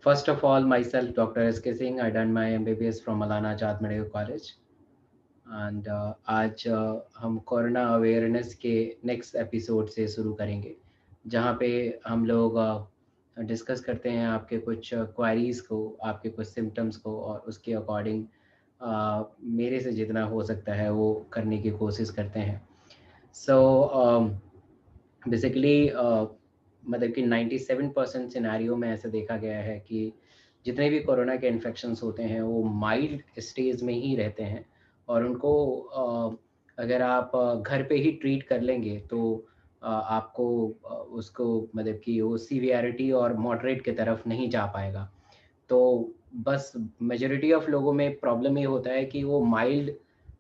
First of all, myself, Dr. S.K. Singh. I done my MBBS from Maulana Azad Medical College. And आज हम corona awareness के next episode से शुरू करेंगे, जहाँ पे हम लोग डिस्कस करते हैं आपके कुछ क्वारीज को, आपके कुछ सिम्टम्स को, और उसके अकॉर्डिंग मेरे से जितना हो सकता है वो करने की कोशिश करते हैं। सो बेसिकली मतलब कि 97% सिनेरियो में ऐसा देखा गया है कि जितने भी कोरोना के इन्फेक्शंस होते हैं वो माइल्ड स्टेज में ही रहते हैं, और उनको अगर आप घर पे ही ट्रीट कर लेंगे तो आपको उसको मतलब कि वो सीवियरिटी और मॉडरेट की तरफ नहीं जा पाएगा। तो बस मेजॉरिटी ऑफ लोगों में प्रॉब्लम ये होता है कि वो माइल्ड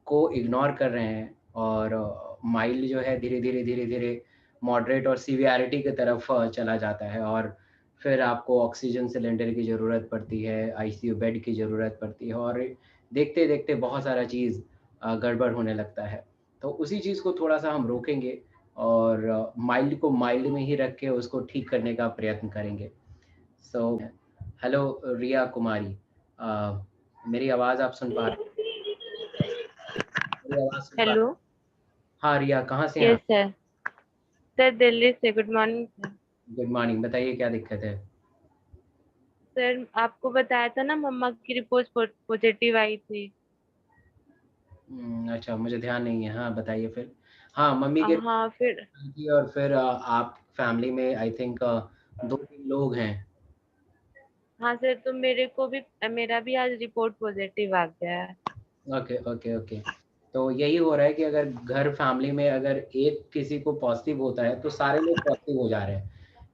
को इग्नोर कर रहे हैं, और माइल्ड जो है धीरे धीरे धीरे धीरे मॉडरेट और सीवियरिटी की तरफ चला जाता है, और फिर आपको ऑक्सीजन सिलेंडर की ज़रूरत पड़ती है, आईसीयू बेड की ज़रूरत पड़ती है, और देखते देखते बहुत सारा चीज़ गड़बड़ होने लगता है। तो उसी चीज़ को थोड़ा सा हम रोकेंगे, और माइल्ड को माइल्ड में ही रख के उसको ठीक करने का प्रयत्न करेंगे। सो हेलो रिया कुमारी, अ, मेरी आवाज़ आप सुन पा रहे हैं? मेरी आवाज़ सुन पा रहे हेलो। हैं? हाँ रिया, कहाँ से हैं यस आप? सर। सर दिल्ली से। Good morning sir. Good morning, बताइए क्या दिक्कत है? सर आपको बताया था ना मम्मा की रिपोर्ट पॉजिटिव आई थी। अच्छा, मुझे ध्यान नहीं है। हाँ बताइए फिर। हाँ, मम्मी के हाँ फिर। की, और फिर आप फैमिली में आई थिंक 2-3 लोग हैं। हाँ सर, तो मेरे को भी मेरा भी आज रिपोर्ट पॉजिटिव आ गया है। Okay okay okay. तो यही हो रहा है कि अगर घर फैमिली में अगर एक किसी को पॉजिटिव होता है तो सारे लोग पॉजिटिव हो जा रहे हैं।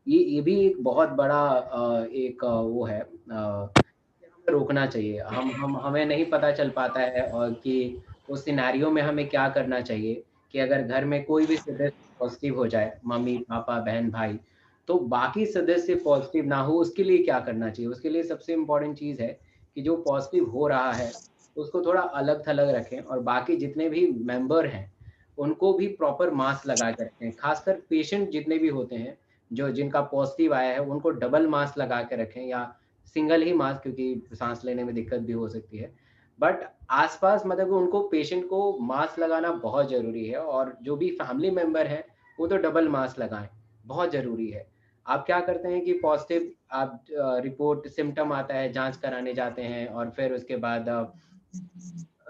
ये भी एक बहुत बड़ा एक वो है, हमें रोकना चाहिए। हम हमें नहीं पता चल पाता है और कि उस सिनेरियो में हमें क्या करना चाहिए, कि अगर घर में कोई भी सदस्य पॉजिटिव हो जाए, मम्मी पापा बहन भाई, तो बाकी सदस्य पॉजिटिव ना हो उसके लिए क्या करना चाहिए। उसके लिए सबसे इम्पोर्टेंट चीज़ है कि जो पॉजिटिव हो रहा है उसको थोड़ा अलग थलग रखें, और बाकी जितने भी मेंबर हैं उनको भी प्रॉपर मास्क लगा के रखें। खासकर पेशेंट जितने भी होते हैं जो जिनका पॉजिटिव आया है उनको डबल मास्क लगा के रखें, या सिंगल ही मास्क, क्योंकि सांस लेने में दिक्कत भी हो सकती है। बट आसपास मतलब उनको पेशेंट को मास्क लगाना बहुत ज़रूरी है, और जो भी फैमिली मेंबर हैं वो तो डबल मास्क लगाएं, बहुत ज़रूरी है। आप क्या करते हैं कि पॉजिटिव आप रिपोर्ट सिम्टम आता है, जांच कराने जाते हैं, और फिर उसके बाद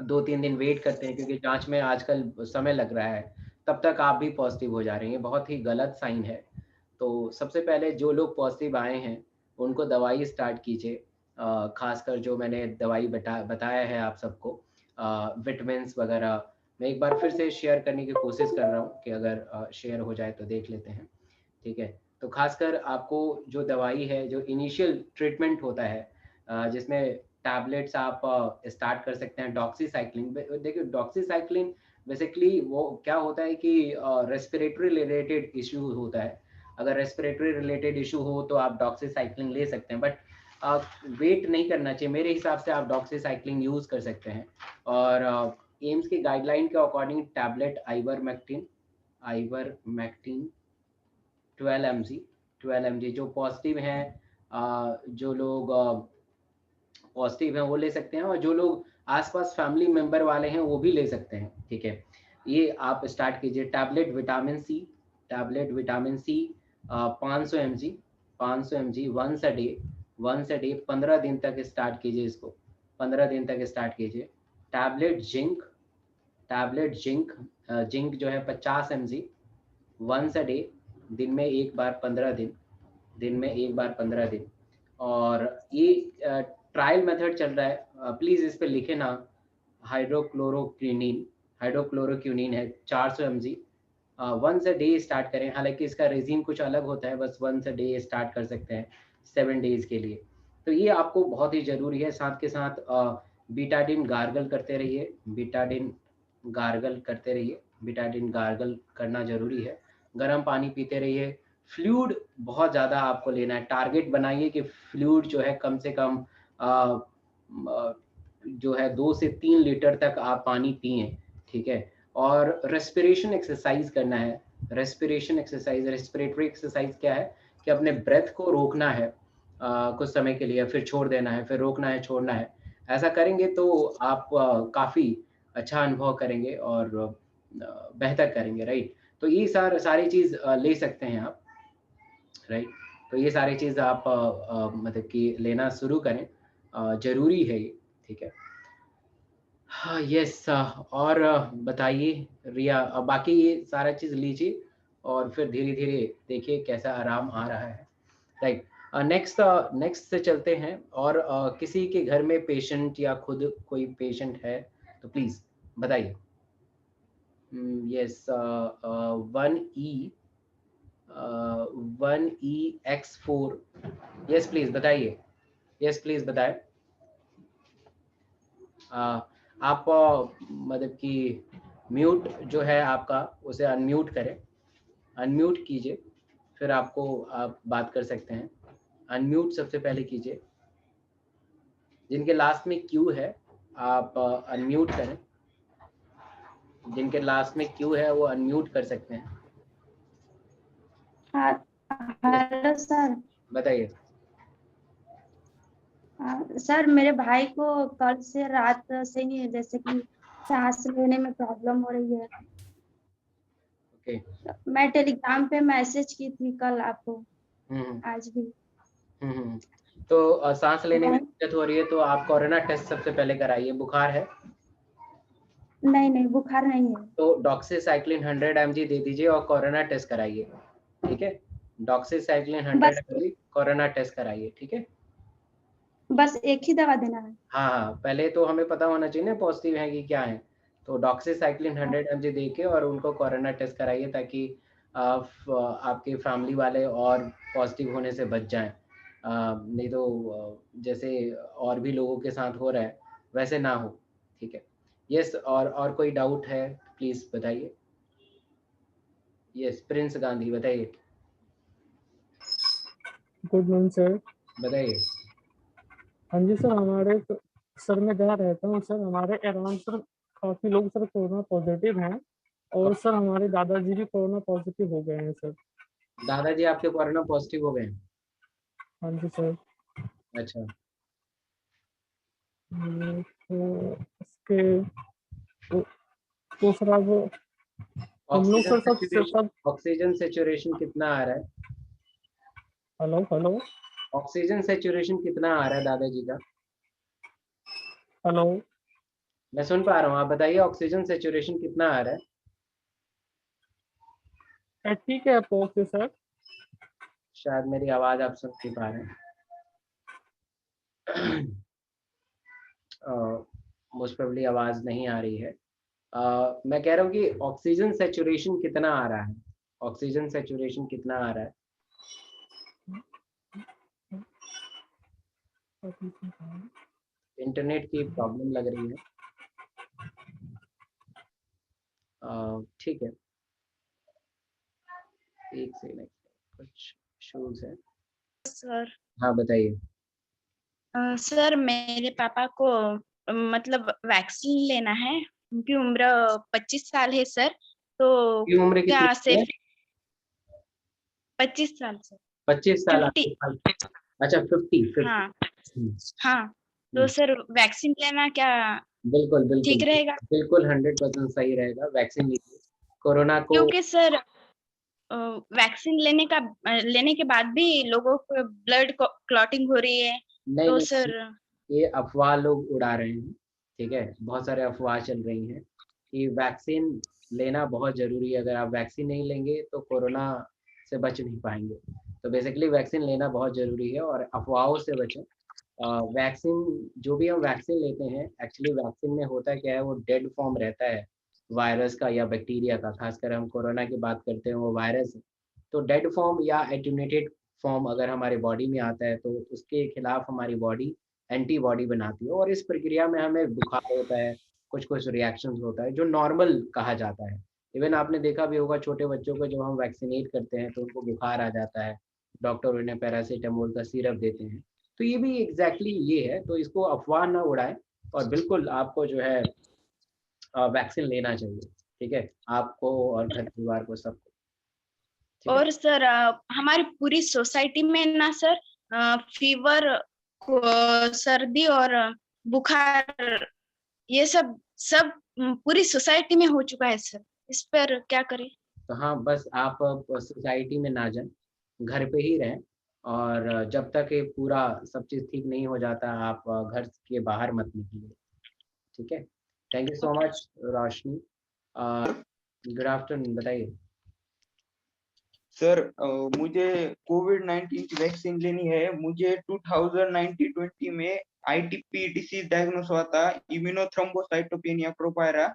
2-3 दिन वेट करते हैं, क्योंकि जाँच में आजकल समय लग रहा है, तब तक आप भी पॉज़िटिव हो जा रही हैं, बहुत ही गलत साइन है। तो सबसे पहले जो लोग पॉज़िटिव आए हैं, उनको दवाई स्टार्ट कीजिए। ख़ासकर जो मैंने दवाई बताया है आप सबको, विटामिन्स वग़ैरह, मैं एक बार फिर से शेयर करने की कोशिश कर रहा हूँ कि अगर शेयर हो जाए तो देख लेते हैं, ठीक है? तो ख़ासकर आपको जो दवाई है, जो इनिशियल ट्रीटमेंट होता है, जिसमें टैबलेट्स आप स्टार्ट कर सकते हैं डॉक्सीसाइक्लिन। देखिए डॉक्सीसाइक्लिन बेसिकली वो क्या होता है कि रेस्पिरेटरी रिलेटेड इश्यू होता है। अगर रेस्पिरेटरी रिलेटेड इश्यू हो तो आप डॉक्सीसाइक्लिन ले सकते हैं, बट वेट नहीं करना चाहिए। मेरे हिसाब से आप डॉक्सीसाइक्लिन यूज़ कर सकते हैं, और एम्स की गाइडलाइन के according tablet ivermectin 12 mg, 12 mg जो पॉजिटिव हैं, जो लोग पॉजिटिव हैं वो ले सकते हैं, और जो लोग आसपास फैमिली मेंबर वाले हैं वो भी ले सकते हैं, ठीक है? ये आप स्टार्ट कीजिए। Tablet vitamin C 500 mg, 500 mg once a day 15 दिन तक स्टार्ट कीजिए इसको, 15 दिन तक स्टार्ट कीजिए। टैबलेट जिंक, जिंक जो है 50 mg वंस अ डे, दिन में एक बार 15 दिन, दिन में एक बार 15 दिन। और ये ट्रायल मेथड चल रहा है, प्लीज़ इस पे लिखे ना, हाइड्रोक्लोरोक्विनीन, हाइड्रोक्लोरोक्विनीन है 400 mg, once a day start करें। हालांकि इसका रेजीम कुछ अलग होता है, बस वंस अ डे स्टार्ट कर सकते हैं 7 डेज के लिए। तो ये आपको बहुत ही ज़रूरी है। साथ के साथ बीटाडिन गार्गल करते रहिए, बीटाडिन गार्गल करना ज़रूरी है। गर्म पानी पीते रहिए। फ्लूइड बहुत ज़्यादा आपको लेना है, टारगेट बनाइए कि फ्लूइड जो है कम से कम अ, म जो है 2 से 3 लीटर तक आप पानी पिएँ, ठीक है? और रेस्पिरेशन एक्सरसाइज करना है। रेस्पिरेटरी एक्सरसाइज क्या है कि अपने ब्रेथ को रोकना है, कुछ समय के लिए, फिर छोड़ देना है, फिर रोकना है, छोड़ना है। ऐसा करेंगे तो आप काफ़ी अच्छा अनुभव करेंगे और बेहतर करेंगे, राइट? तो ये सारी चीज़ ले सकते हैं आप, राइट? तो ये सारी चीज़ आप मतलब कि लेना शुरू करें, ज़रूरी है ये, ठीक है? हाँ, यस, और बताइए रिया, बाकी ये सारा चीज़ लीजिए और फिर धीरे-धीरे देखिए कैसा आराम आ रहा है, राइट। नेक्स्ट से चलते हैं, और किसी के घर में पेशेंट या खुद कोई पेशेंट है तो प्लीज़ बताइए। Yes, 1E 1EX4, yes please बताइए, यस प्लीज़ बताएँ। आप मतलब कि म्यूट जो है आपका, उसे अनम्यूट करें, अनम्यूट कीजिए, फिर आप बात कर सकते हैं। अनम्यूट सबसे पहले कीजिए। जिनके लास्ट में क्यू है, आप अनम्यूट करें। जिनके लास्ट में क्यू है वो अनम्यूट कर सकते हैं। हाँ, हेलो सर। बताइए। सर मेरे भाई को कल से रात से ही जैसे कि सांस लेने में प्रॉब्लम हो रही है। ओके। मैं टेलीग्राम पे मैसेज की थी कल आपको, हम्म आज भी। हम्म। तो सांस लेने में नहीं दिक्कत हो रही है तो आप कोरोना टेस्ट सबसे पहले कराइए। बुखार है नहीं, बुखार नहीं है। तो डॉक्सीसाइक्लिन 100 mg दे दीजिए और कोरोना टेस्ट कराइए, ठीक है? डॉक्सीसाइक्लिन 100 बस mg कोरोना टेस्ट कराइए, ठीक है? बस एक ही दवा देना है। हाँ, हाँ, पहले तो हमें पता होना चाहिए ना पॉजिटिव है कि क्या है। तो डॉक्सीसाइक्लिन 100 mg दे के और उनको कोरोना टेस्ट कराइए, ताकि आपके फैमिली वाले और पॉजिटिव होने से बच जाएँ। नहीं तो जैसे और भी लोगों के साथ हो रहा है, वैसे ना हो, ठीक है? यस, और कोई डाउट है प्लीज़ बताइए। यस, प्रिंस गांधी बताइए, गुड मॉर्निंग सर। बताइए। हाँ जी सर, सर मैं जहाँ रहता हूँ सर, हमारे अराउंड सर काफ़ी लोग सर कोरोना पॉजिटिव हैं, और सर हमारे दादाजी भी कोरोना पॉजिटिव हो गए हैं सर। दादाजी आपके कोरोना पॉजिटिव हो गए हैं? हाँ जी सर। अच्छा। तो इसके तो, तो सर अब हम लोग ऑक्सीजन सर सब। सैचुरेशन, ऑक्सीजन सैचुरेशन कितना आ रहा है? हेलो हेलो ऑक्सीजन सैचुरेशन कितना आ रहा है दादाजी का? हेलो। मैं सुन पा रहा हूँ, आप बताइए ऑक्सीजन सैचुरेशन कितना आ रहा है? ठीक है, आप ओके सर। शायद मेरी आवाज़ आप सुन नहीं पा रहे हैं। मोस्ट प्रोबेबली आवाज़ नहीं आ रही है। मैं कह रहा हूँ कि ऑक्सीजन सैचुरेशन कितना आ रहा है? ऑक्सीजन सैचुरेशन कितना आ रहा है? इंटरनेट की प्रॉब्लम लग रही है। ठीक है, एक सेकंड, कुछ इश्यूज है। सर हाँ बताइए। सर मेरे पापा को मतलब वैक्सीन लेना है। उनकी उम्र 25 साल है सर, तो की उम्र कितनी क्या है? सेफ? 25 साल सर। 25 साल 50। आपके साल? अच्छा, 50। हाँ हाँ, तो सर वैक्सीन लेना क्या बिल्कुल बिल्कुल ठीक रहेगा? बिल्कुल 100% सही रहेगा, वैक्सीन लीजिए कोरोना को। क्योंकि सर वैक्सीन लेने के बाद भी लोगों को ब्लड क्लॉटिंग हो रही है, नहीं तो नहीं, सर ये अफवाह लोग उड़ा रहे हैं, ठीक है? बहुत सारे अफवाह चल रही हैं कि वैक्सीन लेना बहुत ज़रूरी है। अगर आप वैक्सीन नहीं लेंगे तो कोरोना से बच नहीं पाएंगे। तो बेसिकली वैक्सीन लेना बहुत ज़रूरी है और अफवाहों से बचें। वैक्सीन, जो भी हम वैक्सीन लेते हैं, एक्चुअली वैक्सीन में होता क्या है, वो डेड फॉर्म रहता है वायरस का या बैक्टीरिया का। खासकर हम कोरोना की बात करते हैं, वो वायरस है। तो डेड फॉर्म या एटेन्यूएटेड फॉर्म अगर हमारे बॉडी में आता है तो उसके खिलाफ हमारी बॉडी एंटीबॉडी बनाती है, और इस प्रक्रिया में हमें बुखार होता है, कुछ कुछ रिएक्शंस होता है जो नॉर्मल कहा जाता है। इवन आपने देखा भी होगा, छोटे बच्चों को जब हम वैक्सीनेट करते हैं तो उनको बुखार आ जाता है, डॉक्टर उन्हें पैरासीटामोल का सिरप देते हैं। तो ये भी एग्जैक्टली ये है, तो इसको अफवाह ना उड़ाएं, और बिल्कुल आपको जो है वैक्सीन लेना चाहिए, ठीक है? आपको और घर परिवार को, सबको, ठीक है? और सर हमारी पूरी सोसाइटी में ना सर फीवर, सर्दी और बुखार, ये सब सब पूरी सोसाइटी में हो चुका है सर। इस पर क्या करें? तो हाँ, बस आप सोसाइटी में ना जाएं, घर पे ही रहें, और जब तक ये पूरा सब चीज़ ठीक नहीं हो जाता आप घर के बाहर मत निकलिए। ठीक है, thank you so much Roshni. Good afternoon, बताइए। सर मुझे कोविड-19 की वैक्सीन लेनी है। मुझे 2019-20 में आईटीपी डिसीज डायग्नोस हुआ था, इम्यूनोथ्रोम्बोसाइटोपेनिया प्रोपायरा।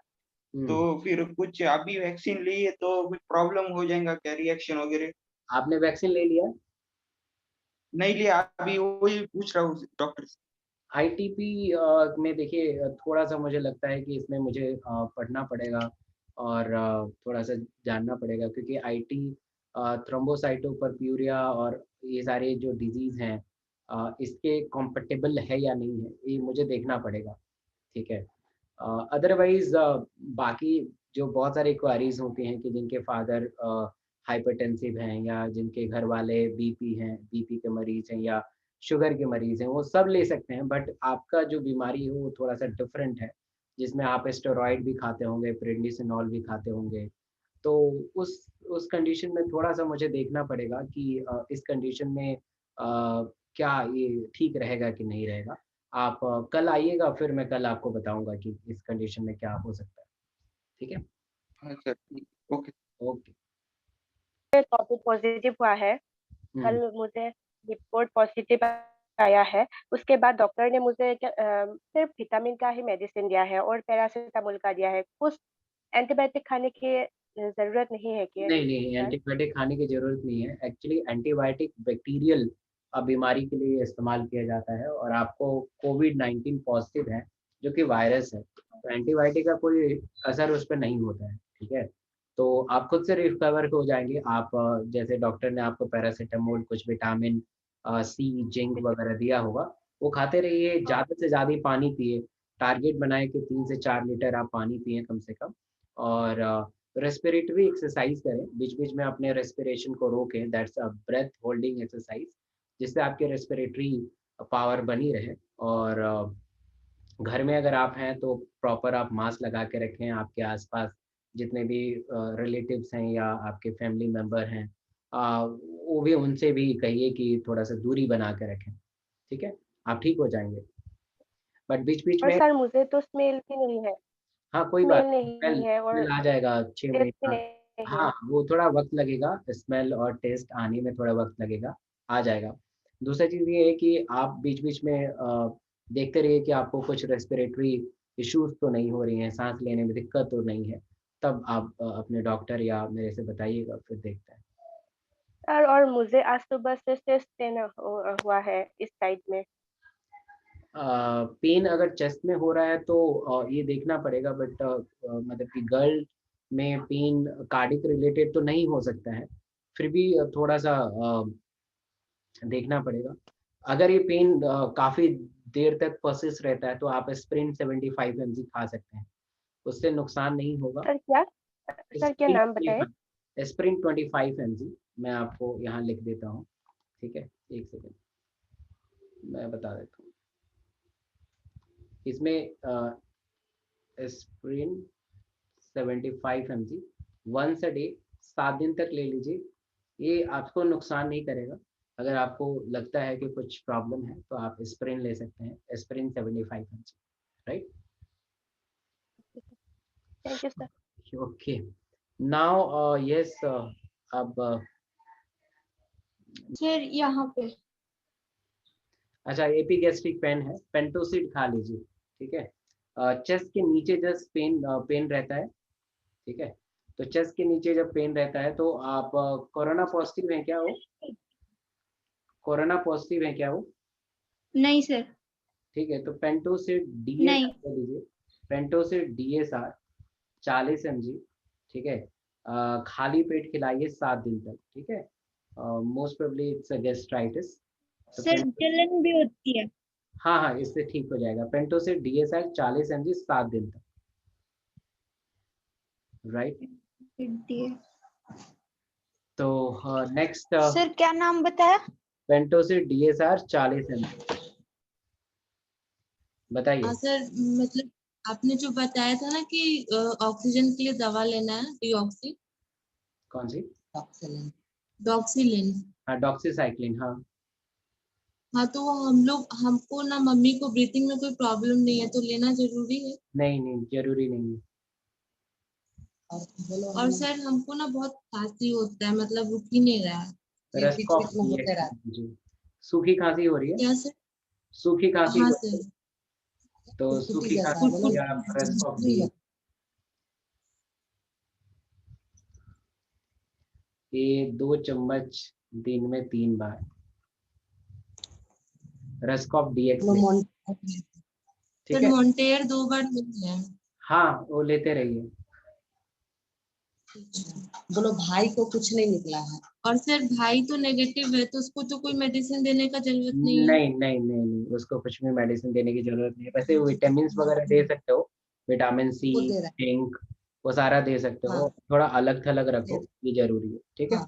तो फिर कुछ अभी वैक्सीन ली है तो कुछ प्रॉब्लम हो जाएगा क्या, रिएक्शन वगैरह? आपने वैक्सीन ले लिया? नहीं लिया, अभी वही पूछ रहा हूँ डॉक्टर से। आईटीपी में देखिए, थोड़ा-सा मुझे लगता है कि इसमें मुझे पढ़ना पड़ेगा और थोड़ा सा जानना पड़ेगा, क्योंकि आईटी थ्रोम्बोसाइटोपर्फ्यूरिया और ये सारे जो डिजीज़ हैं इसके कॉम्पैटिबल है या नहीं है, ये मुझे देखना पड़ेगा। ठीक है। अदरवाइज़ बाकी जो बहुत सारी क्वेरीज़ होती हैं कि जिनके फादर हाइपरटेंसिव हैं या जिनके घर वाले बीपी हैं, बीपी के मरीज़ हैं या शुगर के मरीज़ हैं, वो सब ले सकते हैं। बट आपका जो बीमारी है वो थोड़ा-सा डिफरेंट है, जिसमें आप स्टेरॉइड भी खाते होंगे, प्रेडनिसोलोन भी खाते होंगे। तो उस कंडीशन में थोड़ा-सा मुझे देखना पड़ेगा कि इस कंडीशन में क्या ये ठीक रहेगा कि नहीं रहेगा। आप कल आइएगा, फिर मैं कल आपको बताऊँगा कि इस कंडीशन में क्या हो सकता है। ठीक है? हाँ सर, ठीक, ओके। ओके। कोविड पॉजिटिव हुआ है। हुँ, कल मुझे रिपोर्ट पॉजिटिव आया है। उसके बाद डॉक्टर ने मुझे सिर्फ विटामिन का ही मेडिसिन दिया है और पैरासिटामोल का दिया है। कुछ एंटीबायोटिक खाने की ज़रूरत नहीं है क्या नहीं, नहीं, सर? एंटीबायोटिक खाने की ज़रूरत नहीं है। एक्चुअली एंटीबायोटिक बैक्टीरियल बीमारी के लिए इस्तेमाल किया जाता है, और आपको कोविड-19 पॉज़िटिव है, जो कि वायरस है। तो एंटीबायोटिक का कोई असर उस पे नहीं होता है, ठीक है? तो आप खुद से रिकवर हो जाएँगे। आप जैसे डॉक्टर ने आपको पैरासिटामोल, कुछ विटामिन सी, जिंक वगैरह दिया होगा, वो खाते रहिए, ज़्यादा से ज़्यादा पानी पिए। टारगेट बनाएँ कि 3 से 4 लीटर आप पानी पिएँ कम से कम, और रेस्पिरेटरी एक्सरसाइज करें, बीच-बीच में अपने रेस्पिरेशन को रोकें, that's a breath holding exercise, जिससे आपकी रेस्पिरेटरी पावर बनी रहे। और घर में अगर आप हैं तो प्रॉपर आप मास्क लगा के रखें, आपके आस-पास जितने भी रिलेटिव्स हैं या आपके फैमिली मेंबर हैं, वो भी उनसे भी कहिए कि थोड़ा-सा दूरी बना के रखें, ठीक है? आप ठीक हो जाएँगे। बट बीच-बीच और में सर मुझे तो स्मेल भी नहीं है। हाँ, कोई बात स्मेल नहीं, नहीं है और स्मेल आ जाएगा 6 टेस्ट महीने भी बाद। नहीं है। हाँ, वो थोड़ा वक़्त लगेगा, स्मेल और टेस्ट आने में थोड़ा वक़्त लगेगा, आ जाएगा। दूसरी चीज़ ये है कि आप बीच-बीच में देखते रहिए कि आपको कुछ रेस्पिरेटरी इश्यूज़ तो नहीं हो रही हैं, साँस लेने में दिक्कत तो नहीं है, तब आप अपने डॉक्टर या मेरे से बताइएगा, फिर देखते हैं। सर और मुझे आज सुबह से चेस्ट पेन हुआ है इस साइड में। पेन अगर चेस्ट में हो रहा है तो ये देखना पड़ेगा, बट मतलब कि गर्ल में पेन कार्डिक रिलेटेड तो नहीं हो सकता है। फिर भी थोड़ा-सा देखना पड़ेगा। अगर ये पेन काफ़ी देर तक पर्सिस्ट रहता है तो आप एस्पिरिन 75 एमजी खा सकते हैं। उससे नुकसान नहीं होगा। सर क्या? सर क्या एस्पिरिन नाम बताएं? 25 एस्पिरिन 25 एमजी मैं आपको यहाँ लिख देता हूँ, ठीक है? 1 सेकंड, मैं बता देता हूँ। इसमें aspirin 75 MG once a day 7 दिन तक ले लीजिए। ये आपको नुकसान नहीं करेगा। अगर आपको लगता है कि कुछ प्रॉब्लम है तो आप एस्पिरिन ले सकते हैं, aspirin 75 MG, right? Thank you sir. Okay, now yes, अब सर यहाँ पे अच्छा, एपिगैस्ट्रिक पेन है, पेंटोसिड खा लीजिए, ठीक है? चेस्ट के नीचे जस्ट पेन रहता है, ठीक है? तो चेस्ट के नीचे जब पेन रहता है तो आप कोरोना पॉजिटिव हैं क्या वो? कोरोना पॉजिटिव हैं क्या वो? नहीं सर। ठीक है, तो पेंटोसिड डीएसआर नहीं। ले लीजिए, पेंटोसिड डीएसआर 40 एमजी, ठीक है? खाली पेट खिलाइए 7 दिन तक, ठीक है? Most probably it's a gastritis. तो सर जलन भी होती है। हाँ, हाँ, इससे ठीक हो जाएगा। पेंटोसिड डीएसआर 40 एमजी 7 दिन तक, राइट? तो नेक्स्ट सर क्या नाम बताया? Pantocid DSR 40 ml। बताइए। हाँ सर, मतलब आपने जो बताया था ना कि ऑक्सीजन के लिए दवा लेना है, डीऑक्सी कौन सी? डॉक्सीलिन। हाँ, डॉक्सीसाइक्लिन। हाँ हाँ, तो वो हमको ना, मम्मी को ब्रीथिंग में कोई प्रॉब्लम नहीं है, तो लेना जरूरी है। नहीं नहीं, जरूरी नहीं है। और सर हमको ना बहुत खांसी होता है, मतलब रुक ही नहीं रहा है। रस्कॉफ जी। सूखी खांसी हो रही है? क्या सर? सूखी खांसी हाँ हो रही है? सर। तो सूखी खांसी के लिए आप रस्कॉफ DX, ये 2 चम्मच दिन में 3 बार रस्कॉफ DX ले, ठीक सर है? मॉन्टेयर 2 बार लेते हैं। हाँ, वो लेते रहिए। बोलो भाई को कुछ नहीं निकला है। और सर भाई तो नेगेटिव है, तो उसको तो कोई मेडिसिन देने का जरूरत नहीं है। नहीं नहीं नहीं नहीं, उसको कुछ भी मेडिसिन देने की जरूरत नहीं है। वैसे विटामिन वगैरह दे सकते हो, विटामिन C, वो दे रहा जिंक, वो सारा दे सकते हो। हाँ। थोड़ा अलग थलग रखो, ये जरूरी है, ठीक है?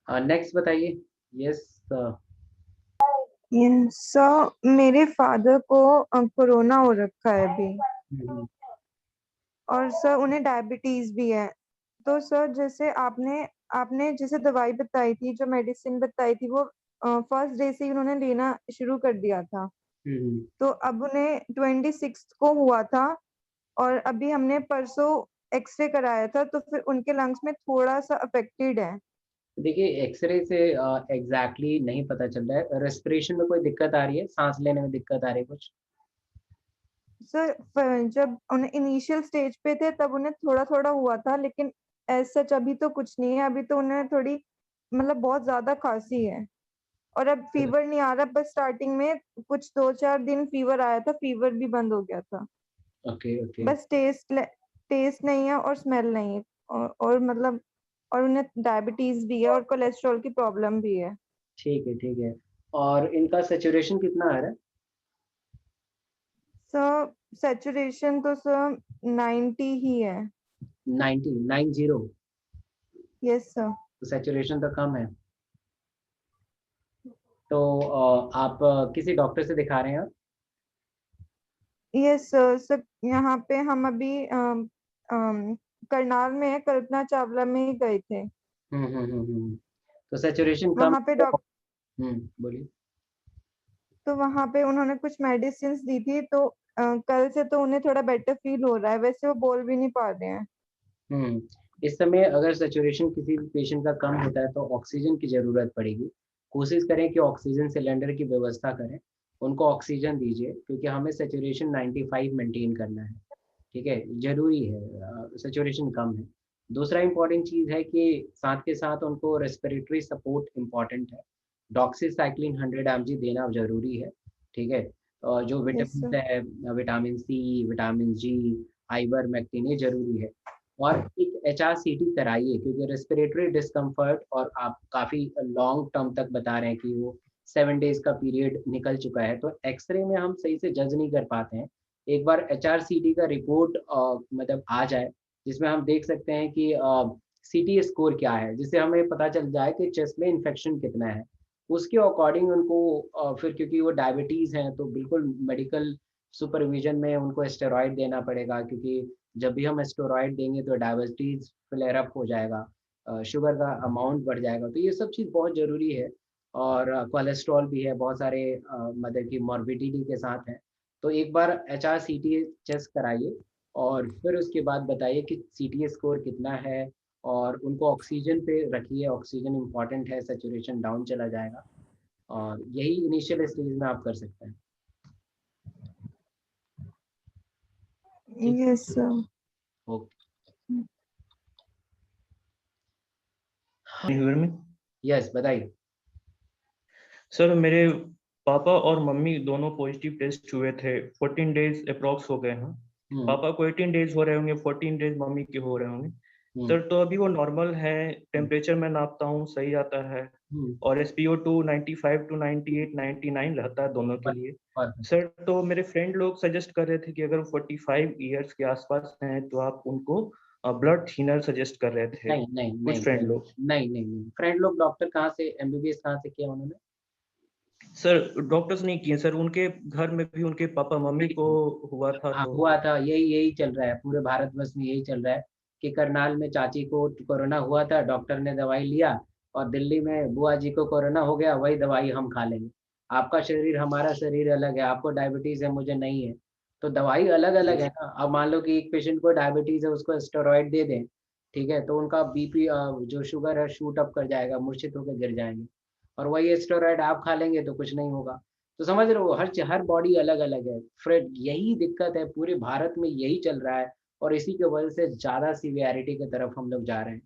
और नेक्स्ट बताइए। यस। सर मेरे फादर को कोरोना हो रखा है अभी, और सर उन्हें डायबिटीज भी है। तो सर जैसे आपने जैसे दवाई बताई थी, जो मेडिसिन बताई थी, वो फर्स्ट डे से ही उन्होंने लेना शुरू कर दिया था। तो अब उन्हें 26 को हुआ था, और अभी हमने परसों एक्सरे कराया था, तो फिर उनके लंग्स में थोड़ा सा अफेक्टेड है। देखिए, एक्सरे से एग्जैक्टली नहीं पता चल रहा है। रेस्पिरेशन में कोई दिक्कत आ रही है? सांस लेने में दिक्कत आ रही है कुछ? सर जब उन्हें इनिशियल स्टेज पे थे तब उन्हें थोड़ा थोड़ा हुआ था, लेकिन एज सच अभी तो कुछ नहीं है। अभी तो उन्हें थोड़ी मतलब बहुत ज्यादा खांसी है, और अब फीवर नहीं आ रहा। बस स्टार्टिंग में कुछ 2-4 दिन फीवर आया था, फीवर भी बंद हो गया था। Okay okay. बस टेस्ट नहीं है और स्मेल नहीं है, और मतलब और उन्हें डायबिटीज भी है और कोलेस्ट्रॉल की प्रॉब्लम भी है। ठीक है ठीक है। और इनका सैचुरेशन कितना आ रहा है? सर सैचुरेशन तो सर 90 ही है। 90? Yes sir. तो सैचुरेशन तो कम है। तो आप किसी डॉक्टर से दिखा रहे हैं आप? यस सर यहाँ पे हम अभी करनाल में है, कल्पना चावला में ही गए थे। तो सैचुरेशन कम। वहाँ पे बोलिए। तो वहाँ पे उन्होंने कुछ मेडिसिन दी थी, तो कल से तो उन्हें थोड़ा बेटर फील हो रहा है। वैसे वो बोल भी नहीं पा रहे हैं। इस समय अगर सैचुरेशन किसी भी पेशेंट का कम होता है तो ऑक्सीजन की जरूरत पड़ेगी। कोशिश करें कि ऑक्सीजन सिलेंडर की व्यवस्था करें, उनको ऑक्सीजन दीजिए, क्योंकि हमें सैचुरेशन 95 मेंटेन करना है, ठीक है? जरूरी है, सैचुरेशन कम है। दूसरा इंपॉर्टेंट चीज़ है कि साथ के साथ उनको रेस्पिरेटरी सपोर्ट इम्पॉर्टेंट है। डॉक्सीसाइक्लिन 100 mg देना जरूरी है, ठीक है? और जो विटामिन है, vitamin C, vitamin G, fibre, मैक्टीन, ये जरूरी है। और एक HRCT कराइए, क्योंकि रेस्पिरेटरी डिस्कम्फर्ट, और आप काफ़ी लॉन्ग टर्म तक बता रहे हैं कि वो 7 डेज का पीरियड निकल चुका है, तो एक्सरे में हम सही से जज नहीं कर पाते हैं। एक बार HRCT का रिपोर्ट मतलब आ जाए, जिसमें हम देख सकते हैं कि CT स्कोर क्या है, जिससे हमें पता चल जाए कि चेस्ट में इन्फेक्शन कितना है। उसके अकॉर्डिंग उनको फिर, क्योंकि वो डायबिटीज़ हैं, तो बिल्कुल मेडिकल सुपरविजन में उनको स्टेरॉइड देना पड़ेगा, क्योंकि जब भी हम स्टेरॉइड देंगे तो डायबिटीज़ फ्लेयर अप हो जाएगा, शुगर का अमाउंट बढ़ जाएगा। तो ये सब चीज़ बहुत ज़रूरी है। और कोलेस्ट्रॉल भी है, बहुत सारे मतलब कि मॉर्बिडिटी के साथ हैं। तो एक बार HRCT चेस्ट कराइए, और फिर उसके बाद बताइए कि CT स्कोर कितना है, और उनको ऑक्सीजन पे रखिए। ऑक्सीजन इम्पॉर्टेंट है, सैचुरेशन डाउन चला जाएगा, और यही इनिशियल स्टेज में आप कर सकते हैं। Yes sir. ओके। यस, बताइए सर। मेरे पापा और मम्मी दोनों पॉजिटिव टेस्ट हुए थे, 14 डेज अप्रॉक्स हो गए हैं। पापा को 18 डेज हो रहे होंगे, 14 डेज मम्मी के हो रहे होंगे। सर तो अभी वो नॉर्मल है, टेम्परेचर मैं नापता हूँ सही आता है, और SpO2 95 to 98 99 रहता है दोनों के लिए। सर तो मेरे फ्रेंड लोग सजेस्ट कर रहे थे कि अगर 45 ईयर्स के आसपास हैं तो आप उनको ब्लड थिनर सजेस्ट कर रहे थे नहीं नहीं कुछ नहीं फ्रेंड लोग। नहीं फ्रेंड लोग डॉक्टर कहाँ से एमबीबीएस कहाँ से किया उन्होंने? सर डॉक्टर्स नहीं किए सर, उनके घर में भी उनके पापा मम्मी को हुआ था हाँ तो हुआ था, यही चल रहा है पूरे भारतवर्ष में, यही चल रहा है कि करनाल में चाची को कोरोना हुआ था, डॉक्टर ने दवाई लिया, और दिल्ली में बुआ जी को कोरोना हो गया, वही दवाई हम खा लेंगे। आपका शरीर हमारा शरीर अलग है, आपको डायबिटीज है मुझे नहीं है, तो दवाई अलग अलग है ना। अब मान लो कि एक पेशेंट को डायबिटीज है, उसको स्टेरॉइड दे दें, ठीक है, तो उनका बीपी जो शुगर है शूट अप कर जाएगा, मूर्छित होकर गिर जाएंगे, और वही स्टेरॉइड आप खा लेंगे तो कुछ नहीं होगा। तो समझ रहे हो, हर बॉडी अलग अलग है फ्रेंड, यही दिक्कत है पूरे भारत में, यही चल रहा है, और इसी की वजह से ज़्यादा सीवियरिटी की तरफ हम लोग जा रहे हैं।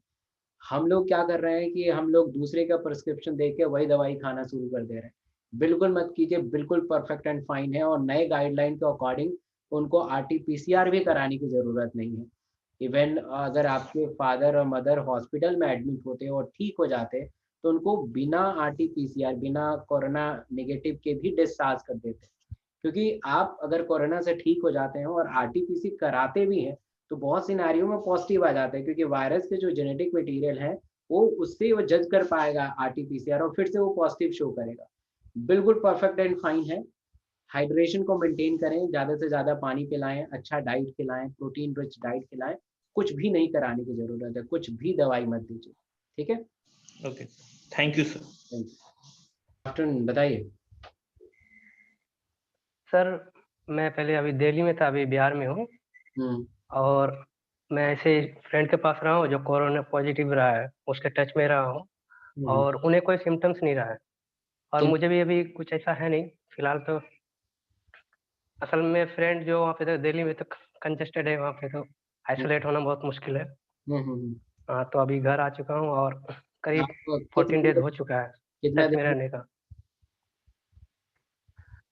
हम लोग क्या कर रहे हैं कि हम लोग दूसरे का प्रिस्क्रिप्शन देख के वही दवाई खाना शुरू कर दे रहे हैं। बिल्कुल मत कीजिए, बिल्कुल परफेक्ट एंड फाइन है, और नए गाइडलाइन के अकॉर्डिंग उनको आरटी-पीसीआर भी कराने की ज़रूरत नहीं है। इवन अगर आपके फादर और मदर हॉस्पिटल में एडमिट होते और ठीक हो जाते, तो उनको बिना आरटी-पीसीआर, बिना कोरोना नेगेटिव के भी डिस्चार्ज कर देते। क्योंकि आप अगर कोरोना से ठीक हो जाते हैं और आरटी-पीसी कराते भी हैं, तो बहुत सिनेरियो में पॉजिटिव आ जाते हैं, क्योंकि वायरस के जो जेनेटिक मटेरियल है, वो उससे वो जज कर पाएगा आरटी-पीसीआर, और फिर से वो पॉजिटिव शो करेगा। बिल्कुल परफेक्ट एंड फाइन है। हाइड्रेशन को मेंटेन करें, ज़्यादा से ज़्यादा पानी पिलाएं, अच्छा डाइट खिलाएं, प्रोटीन रिच डाइट खिलाएं, कुछ भी नहीं कराने की ज़रूरत है, कुछ भी दवाई मत दीजिए, ठीक है? Okay, thank you sir. Thank you. Afternoon, बताइए। सर मैं पहले अभी दिल्ली में था, अभी बिहार में हूँ, और मैं ऐसे फ्रेंड के पास रहा हूँ जो कोरोना पॉजिटिव रहा है, उसके टच में रहा हूँ, और उन्हें कोई सिम्टम्स नहीं रहा है, और मुझे भी अभी कुछ ऐसा है नहीं फिलहाल। तो असल में फ्रेंड जो वहाँ पे था दिल्ली में, तो कंजेस्टेड है वहाँ पे, तो आइसोलेट होना बहुत मुश्किल है। हाँ, तो अभी घर आ चुका हूँ, और करीब 14 डेज हो चुका है कितना टच में रहने का।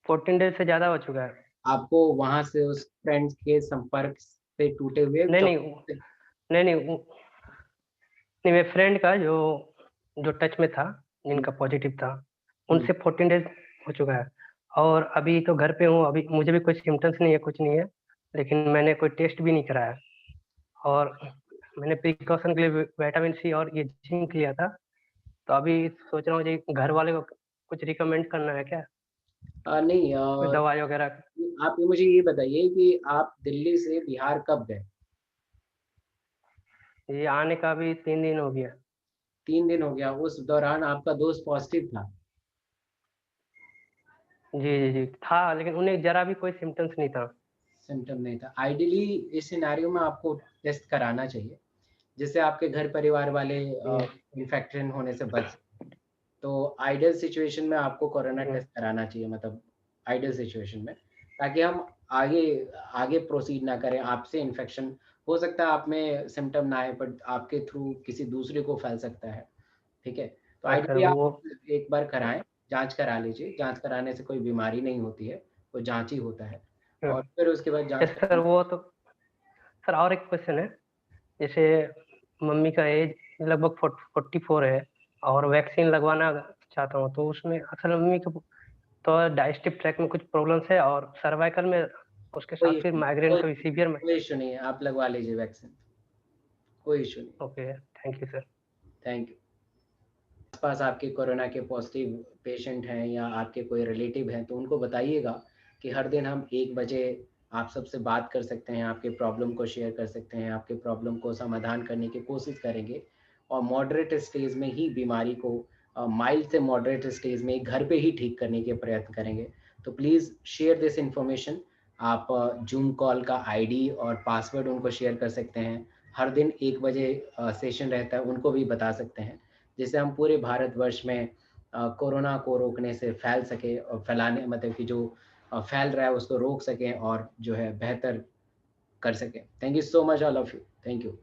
14 डेज से ज़्यादा हो चुका है। आपको वहां से उस फ्रेंड्स के संपर्क से टूटे हुए? नहीं, मेरे फ्रेंड का जो टच में था, जिनका पॉजिटिव था, उनसे 14 डेज हो चुका है, और अभी तो घर पे हूँ। अभी मुझे भी कोई सिम्टम्स नहीं है, कुछ नहीं है, लेकिन मैंने कोई टेस्ट भी नहीं कराया, और मैंने प्रिकॉशन के लिए विटामिन सी और ये जिंक लिया था। तो अभी सोच रहा हूँ जी, घर वाले को कुछ रिकमेंड करना है क्या? नहीं, दवाई वगैरह। आप मुझे ये बताइए कि आप दिल्ली से बिहार कब गए? ये आने का भी 3 दिन हो गया। 3 दिन हो गया। उस दौरान आपका दोस्त पॉजिटिव था? जी था, लेकिन उन्हें जरा भी कोई सिम्टम्स नहीं था। सिम्टम नहीं था। आइडियली इस सिनेरियो में आपको टेस्ट कराना चाहिए, जिससे आपके घर परिवार वाले इन्फेक्शन होने से बच। तो आइडियल सिचुएशन में आपको कोरोना टेस्ट कराना चाहिए, मतलब आइडियल सिचुएशन में, ताकि हम आगे प्रोसीड ना करें। आपसे इन्फेक्शन हो सकता है, आप में सिम्टम ना आए, बट आपके थ्रू किसी दूसरे को फैल सकता है, ठीक है? तो आइडियली आप एक बार कराएं, जांच करा लीजिए। जांच कराने से कोई बीमारी नहीं होती है, वो जांच ही होता है, और फिर उसके बाद जांच। सर वो तो सर, और एक क्वेश्चन है, जैसे मम्मी का एज लगभग 44 है, और वैक्सीन लगवाना चाहता हूँ, तो उसमें असल मम्मी को तो डाइजेस्टिव ट्रैक्ट में कुछ प्रॉब्लम्स है, और सर्वाइकल में, उसके साथ फिर माइग्रेन का भी सीवियर में। कोई इशू नहीं है, आप लगवा लीजिए वैक्सीन, कोई इशू नहीं। Okay, thank you sir. Thank you. आसपास आपके कोरोना के पॉजिटिव पेशेंट हैं या आपके कोई रिलेटिव हैं, तो उनको बताइएगा कि हर दिन हम 1 बजे आप सबसे बात कर सकते हैं, आपके प्रॉब्लम को शेयर कर सकते हैं, आपके प्रॉब्लम को समाधान करने की कोशिश करेंगे, और मॉडरेट स्टेज में ही बीमारी को माइल्ड से मॉडरेट स्टेज में घर पे ही ठीक करने के प्रयत्न करेंगे। तो प्लीज़ शेयर दिस इन्फॉर्मेशन। आप जूम कॉल का आईडी और पासवर्ड उनको शेयर कर सकते हैं। हर दिन 1 बजे सेशन रहता है, उनको भी बता सकते हैं, जिससे हम पूरे भारतवर्ष में कोरोना को रोकने से फैल सके, और फैलाने मतलब कि जो फैल रहा है उसको रोक सकें, और जो है बेहतर कर सकें। Thank you so much all of you. Thank you.